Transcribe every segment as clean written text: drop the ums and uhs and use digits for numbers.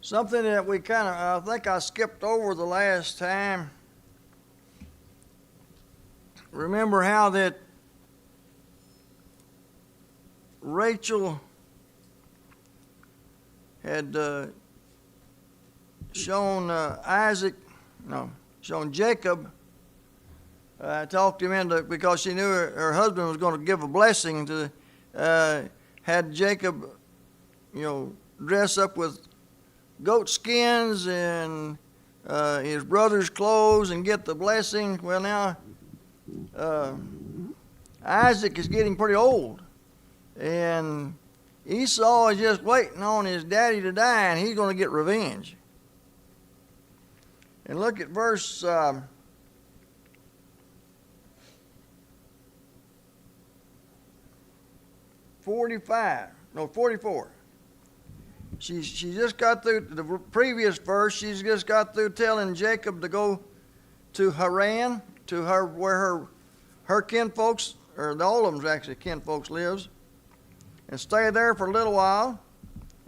Something that we I think I skipped over the last time. Remember how that Rachel had shown shown Jacob, talked him into, because she knew her husband was going to give a blessing to, had Jacob, dress up with goat skins and his brother's clothes and get the blessing. Well, now Isaac is getting pretty old, and Esau is just waiting on his daddy to die, and he's going to get revenge. And look at verse 44. She just got through the previous verse. She's just got through telling Jacob to go to Haran, to where her kinfolks, or all of them's actually kinfolks, lives, and stay there for a little while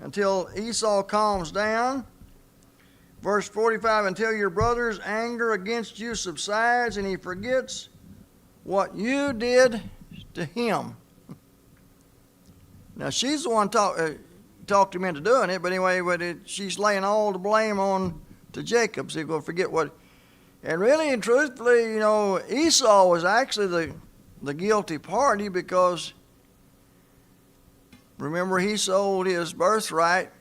until Esau calms down. Verse 45, until your brother's anger against you subsides and he forgets what you did to him. Now, she's the one talked him into doing it, but anyway, she's laying all the blame on to Jacob. So he's going to forget what. And really and truthfully, Esau was actually the guilty party, because remember, he sold his birthright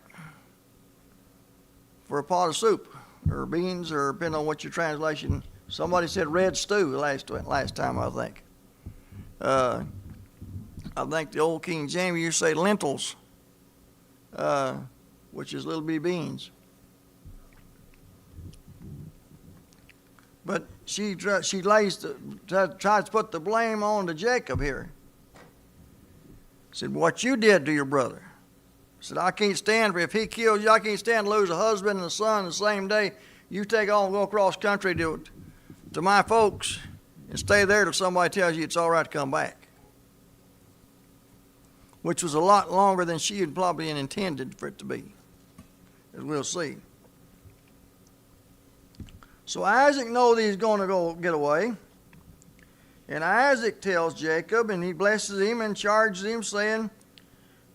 for a pot of soup or beans, or depending on what your translation. Somebody said red stew last time, I think. I think the old King James used to say lentils, which is little bitty beans. But she tries to put the blame on to Jacob here. Said, what you did to your brother. Said, I can't stand if he kills you, I can't stand to lose a husband and a son the same day. You take off and go across country to my folks and stay there till somebody tells you it's all right to come back. Which was a lot longer than she had probably intended for it to be, as we'll see. So Isaac knows he's going to go get away. And Isaac tells Jacob, and he blesses him and charges him, saying,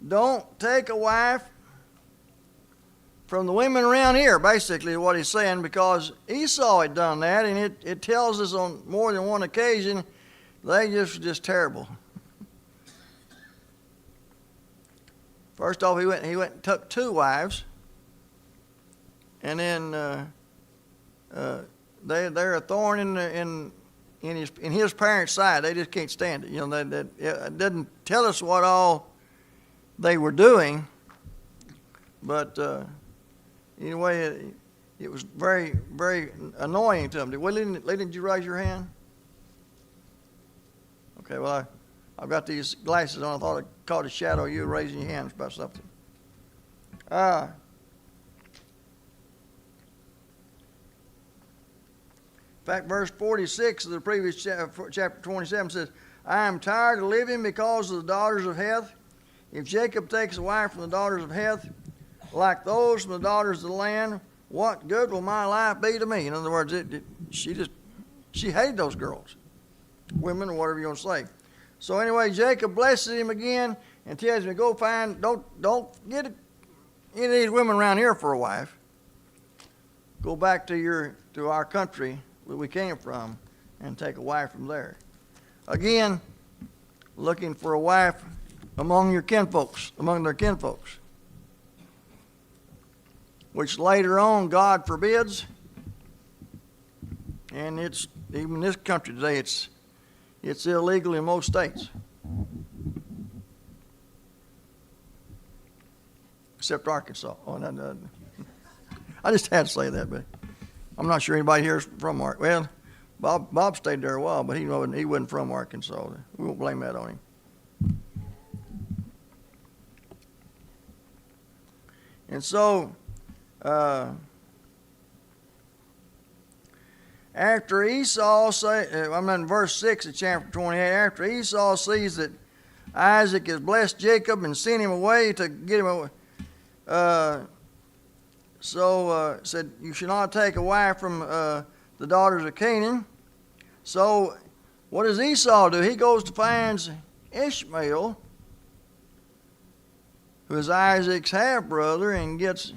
don't take a wife from the women around here, basically what he's saying, because Esau had done that, and it tells us on more than one occasion they just terrible. First off, he went and took 2 wives, and then they're a thorn in his parents' side. They just can't stand it. It doesn't tell us what all they were doing, but anyway, it was very, very annoying to them. Did you raise your hand? Okay, well, I've got these glasses on. I thought I caught a shadow of you raising your hands about something. In fact, verse 46 of the previous chapter 27 says, I am tired of living because of the daughters of Heth. If Jacob takes a wife from the daughters of Heth, like those from the daughters of the land, what good will my life be to me? In other words, she hated those girls, women, or whatever you want to say. So anyway, Jacob blesses him again and tells him to go find, don't get any of these women around here for a wife. Go back to our country that we came from and take a wife from there. Again, looking for a wife among their kinfolks, which later on God forbids. And it's, even in this country today, it's illegal in most states. Except Arkansas. Oh, no. I just had to say that, but I'm not sure anybody here is from Arkansas. Well, Bob stayed there a while, but he wasn't from Arkansas. We won't blame that on him. And so, after Esau, I'm in verse 6 of chapter 28, after Esau sees that Isaac has blessed Jacob and sent him away to get him away, So said, you should not take a wife from the daughters of Canaan. So what does Esau do? He goes to find Ishmael, who is Isaac's half brother, and gets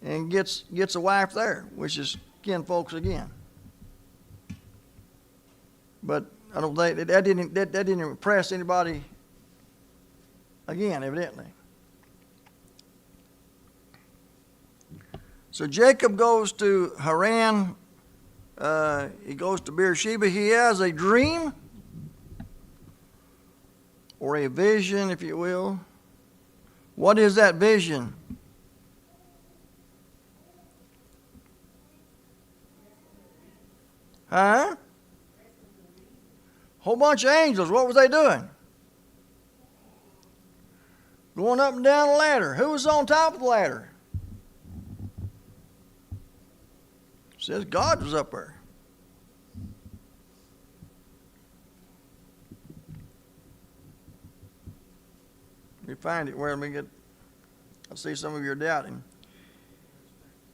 a wife there, which is kinfolks again. But I don't think that didn't impress anybody again, evidently. So Jacob goes to Haran. He goes to Beersheba. He has a dream, or a vision, if you will. What is that vision? Huh? Whole bunch of angels. What was they doing? Going up and down the ladder. Who was on top of the ladder? It says God was up there. Let me find it where I see some of you are doubting.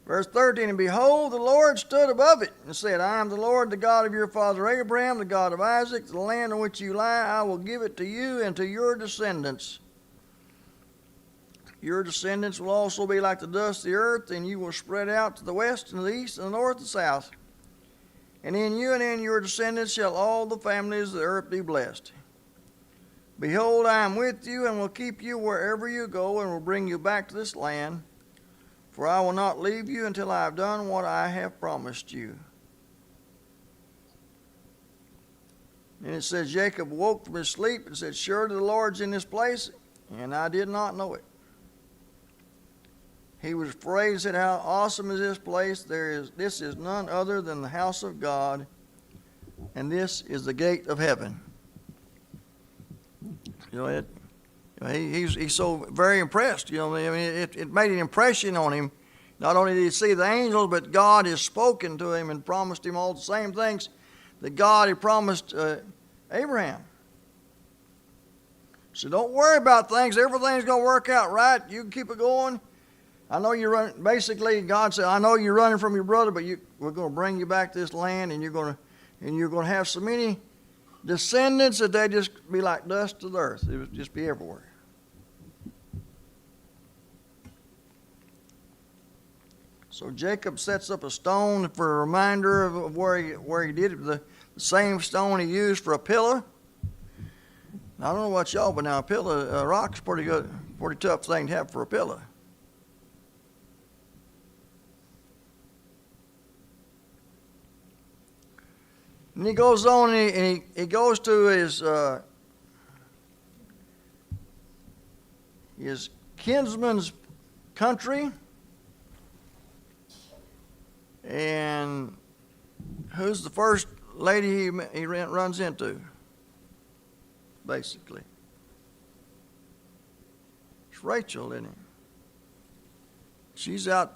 Verse 13, and behold, the Lord stood above it and said, I am the Lord, the God of your father Abraham, the God of Isaac. The land on which you lie, I will give it to you and to your descendants. Your descendants will also be like the dust of the earth, and you will spread out to the west and the east and the north and south. And in you and in your descendants shall all the families of the earth be blessed. Behold, I am with you and will keep you wherever you go and will bring you back to this land. For I will not leave you until I have done what I have promised you. And it says, Jacob woke from his sleep and said, surely the Lord's in this place, and I did not know it. He was afraid and said, how awesome is this place? This is none other than the house of God, and this is the gate of heaven. You know, he's so very impressed. You know, I mean, it made an impression on him. Not only did he see the angels, but God has spoken to him and promised him all the same things that God had promised Abraham. So don't worry about things. Everything's going to work out right. You can keep it going. I know you're running. Basically, God said, I know you're running from your brother, but we're going to bring you back to this land, and you're going to have so many descendants that they just be like dust to the earth. It would just be everywhere. So Jacob sets up a stone for a reminder of where he did it. The same stone he used for a pillar. Now, I don't know about y'all, but now a rock's pretty tough thing to have for a pillar. And he goes on and he goes to his kinsman's country. And who's the first lady he runs into? Basically, it's Rachel, isn't it? She's out.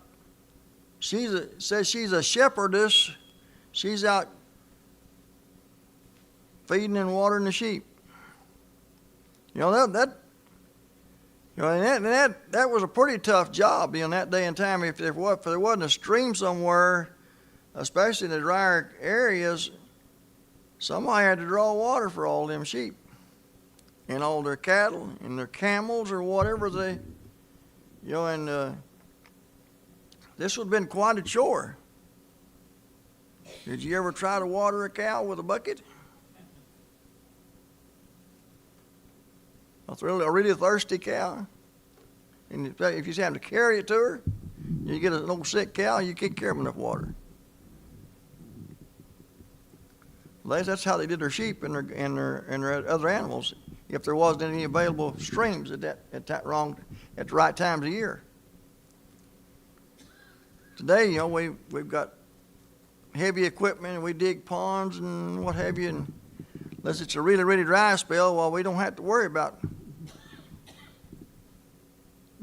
Says she's a shepherdess. She's out feeding and watering the sheep. You know that was a pretty tough job in that day and time. If there wasn't a stream somewhere, especially in the drier areas, somebody had to draw water for all them sheep and all their cattle and their camels or whatever they, and this would have been quite a chore. Did you ever try to water a cow with a bucket? A really thirsty cow. And if you just have to carry it to her, you get an old sick cow, you can't carry them enough water. Well, that's how they did their sheep and their other animals, if there wasn't any available streams at the right times of year. Today, we've got heavy equipment and we dig ponds and what have you, and unless it's a really, really dry spell, well, we don't have to worry about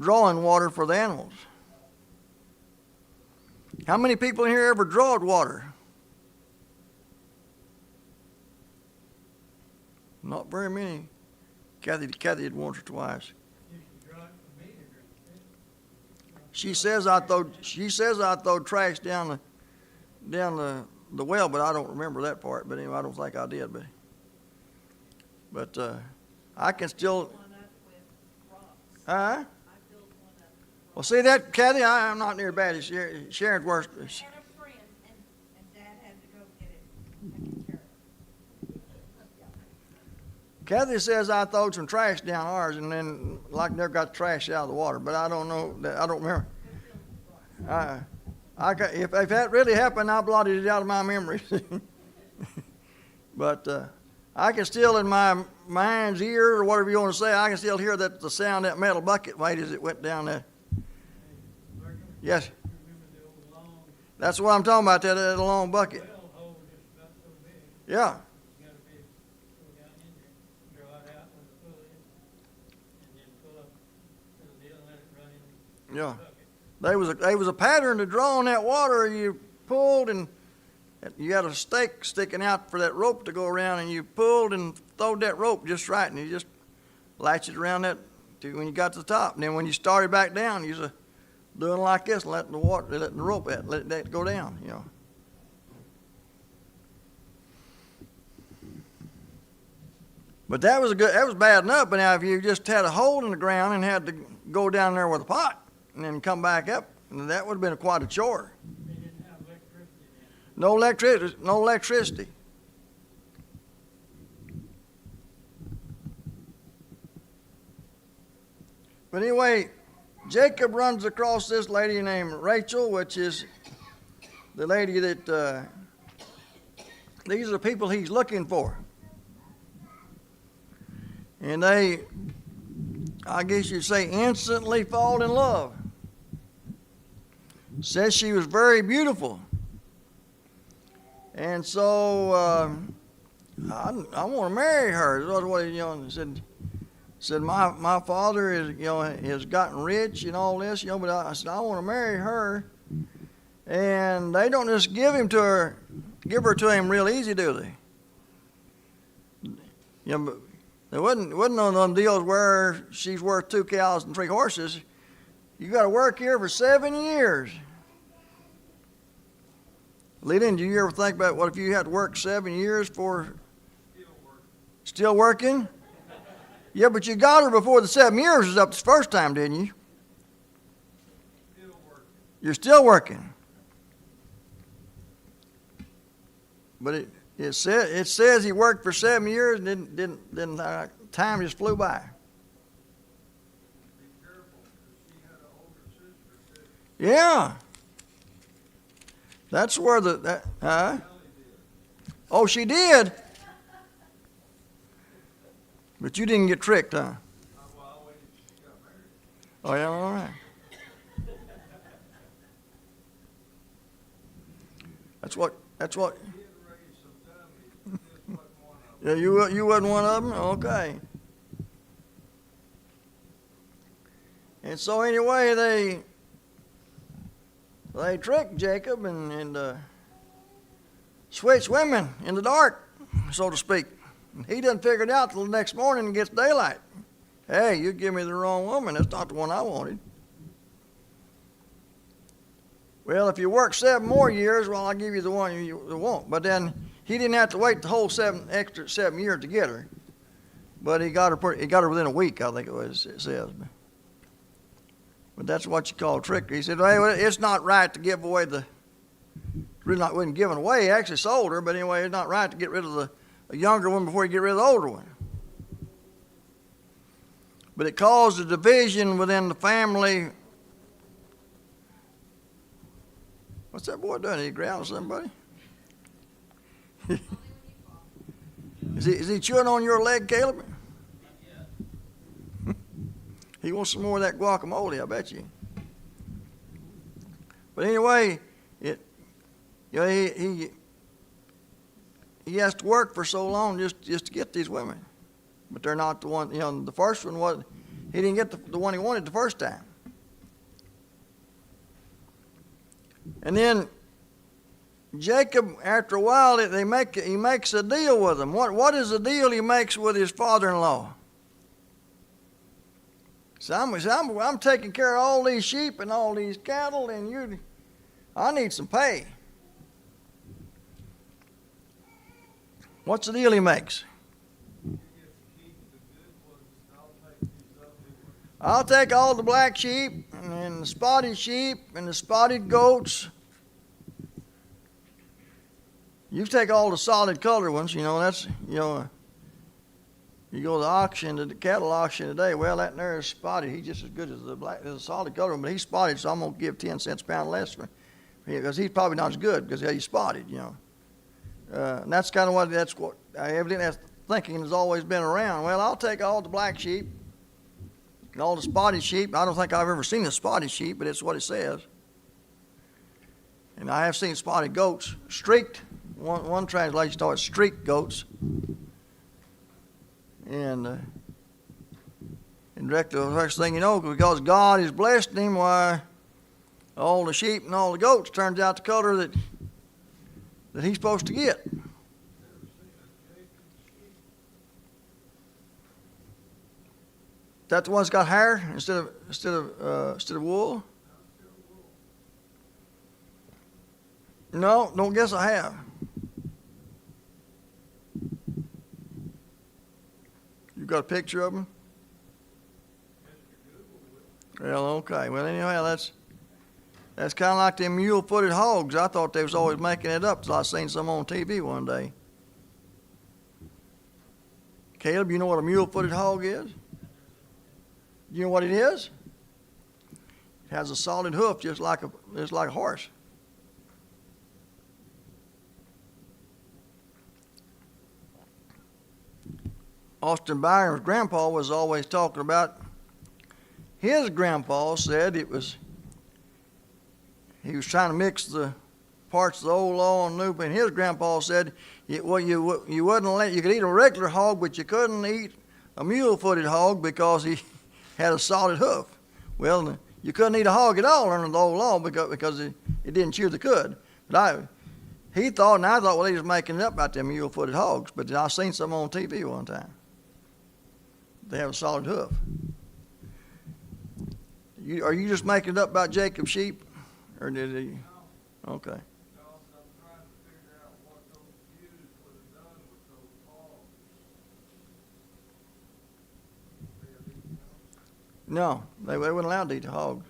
drawing water for the animals. How many people in here ever drawed water? Not very many. Kathy did once or twice. She says I throwed trash down the well, but I don't remember that part. But anyway, I don't think I did. But I can still. Huh? Well, see that, Kathy, I'm not near bad as Sharon's worse. I had a friend, and Dad had to go get it taken care of. Kathy says I throwed some trash down ours, and then like never got the trash out of the water. But I don't know. I don't remember. If that really happened, I blotted it out of my memory. But I can still, in my mind's ear or whatever you want to say, I can still hear the sound that metal bucket made as it went down there. Yes. That's what I'm talking about, that long bucket. Yeah. Yeah. There was a pattern to draw on that water. You pulled, and you had a stake sticking out for that rope to go around, and you pulled and throwed that rope just right, and you just latched it around that when you got to the top. And then when you started back down, you was doing like this, letting the rope let that go down, you know. But that was bad enough. But now if you just had a hole in the ground and had to go down there with a pot and then come back up, that would have been quite a chore. They didn't have electricity then. No electricity. But anyway, Jacob runs across this lady named Rachel, which is the lady that these are the people he's looking for. And they, I guess you'd say, instantly fall in love. Says she was very beautiful. And so I want to marry her. That's what he said my father has gotten rich and all this, but I said I want to marry her. And they don't just give her to him real easy, do they? But there wasn't none of them deals where she's worth 2 cows and 3 horses. You got to work here for 7 years. Leland, do you ever think about what if you had to work 7 years for? Still working? Yeah, but you got her before the 7 years was up the first time, didn't you? Still working. You're still working. But it says he worked for 7 years and didn't time just flew by. Be careful, because she had an older sister too. Yeah. That's where Oh, she did? But you didn't get tricked, huh? Well, I waited till she got married. Oh, yeah, all right. That's what. He had raised some dummies. This wasn't one of them. Yeah, you wasn't one of them? Okay. And so anyway, they tricked Jacob and switched women in the dark, so to speak. He doesn't figure it out till the next morning and gets daylight. Hey, you give me the wrong woman. That's not the one I wanted. Well, if you work 7 more years, well, I'll give you the one you want. But then he didn't have to wait the whole extra 7 years to get her. But he got her within a week, I think it says. But that's what you call trickery. He said, well, it's not right to give away wasn't giving away. He actually sold her, but anyway, it's not right to get rid of the younger one before you get rid of the older one. But it caused a division within the family. What's that boy doing? Is he growling at somebody? Is he chewing on your leg, Caleb? He wants some more of that guacamole, I bet you. But anyway, he has to work for so long just to get these women. But they're not the one, the first one he didn't get the one he wanted the first time. And then Jacob, after a while, he makes a deal with them. What is the deal he makes with his father-in-law? So I'm taking care of all these sheep and all these cattle, and I need some pay. What's the deal he makes? You get to keep the good ones, and I'll take these ugly ones. I'll take all the black sheep and the spotted sheep and the spotted goats. You take all the solid color ones, that's, you go to the auction, to the cattle auction today, well, that there is spotted. He's just as good as the solid color one, but he's spotted, so I'm going to give 10 cents a pound less for him. Because he's probably not as good because he's spotted, And that's kind of that's what, evidently that's thinking has always been around. Well, I'll take all the black sheep and all the spotted sheep. I don't think I've ever seen a spotted sheep, but it's what it says. And I have seen spotted goats, streaked. One translation starts streaked goats. And directly the first thing you know, because God has blessed him, why all the sheep and all the goats turns out the color that he's supposed to get. That the one's got hair instead of wool? No, don't guess I have. You got a picture of them? Well, okay. Well, anyhow, that's kind of like them mule-footed hogs. I thought they was always making it up till I seen some on TV one day. Caleb, you know what a mule-footed hog is? You know what it is? It has a solid hoof just like a horse. Austin Byron's grandpa was always talking about. His grandpa said he was trying to mix the parts of the old law and new, and his grandpa said, you could eat a regular hog, but you couldn't eat a mule-footed hog because he had a solid hoof. Well, you couldn't eat a hog at all under the old law because it didn't chew the cud. But he thought, and I thought, well, he was making it up about them mule-footed hogs, but I seen some on TV one time. They have a solid hoof. Are you just making it up about Jacob's sheep? Or did he? Okay. Because I'm trying to figure out what those Jews would have done with those hogs. They have eaten them. No, they weren't allowed to eat the hogs.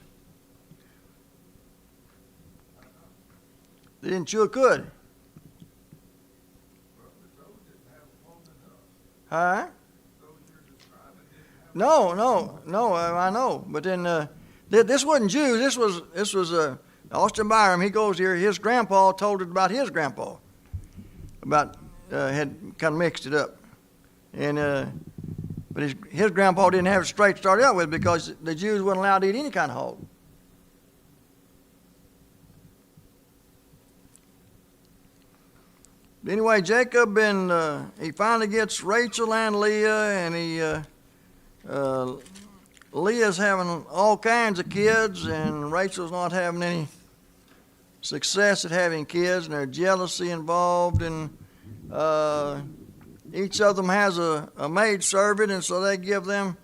They didn't chew a cud. Well, but those didn't have a home enough. Huh? Those you're describing didn't have. No, I know. But then this wasn't Jews. This was Austin Byron. He goes here. His grandpa told it about his grandpa. Had kind of mixed it up, and but his grandpa didn't have it straight to start out with because the Jews weren't allowed to eat any kind of hog. Anyway, Jacob he finally gets Rachel and Leah, and Leah's having all kinds of kids, and Rachel's not having any success at having kids, and there's jealousy involved, and each of them has a maid servant, and so they give them,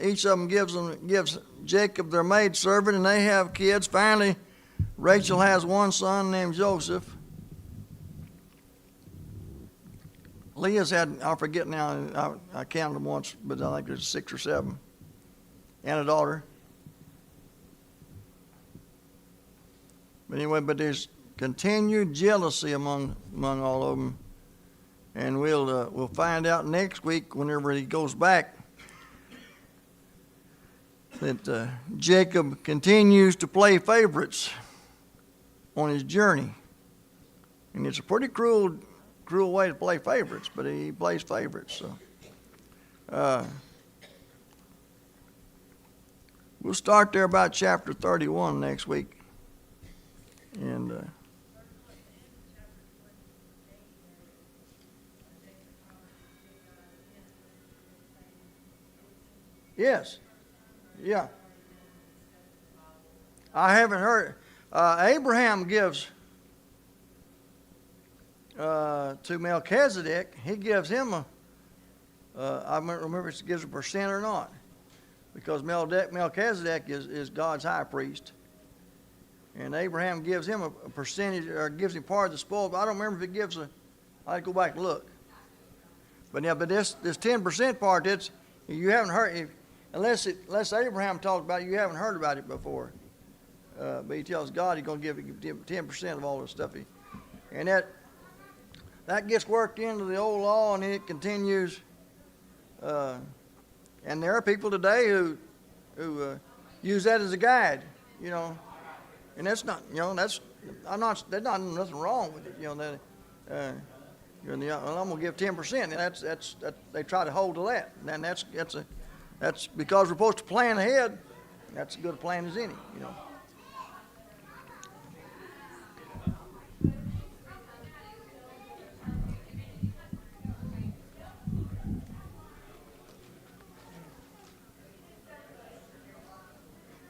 each of them gives Jacob their maid servant, and they have kids. Finally, Rachel has one son named Joseph. Leah's had, I forget now, I counted them once, but I think there's 6 or 7, and a daughter. But anyway, there's continued jealousy among all of them, and we'll find out next week whenever he goes back that Jacob continues to play favorites on his journey, and it's a pretty cruel way to play favorites, but he plays favorites. So we'll start there about chapter 31 next week. And yes, yeah. I haven't heard. Abraham gives to Melchizedek. He gives him I don't remember if he gives a percent or not. because Melchizedek is God's high priest. And Abraham gives him a percentage, or gives him part of the spoil, but I don't remember if it gives I'd go back and look. But yeah, but this 10% part, you haven't heard, unless Abraham talked about it, you haven't heard about it before. But he tells God he's going to give 10% of all the stuff. And that gets worked into the old law, and it continues. And there are people today who use that as a guide, you know. And that's not, you know, there's not nothing wrong with it, you know. I'm gonna give 10%. And that's they try to hold to that, and that's because we're supposed to plan ahead. That's as good a plan as any, you know.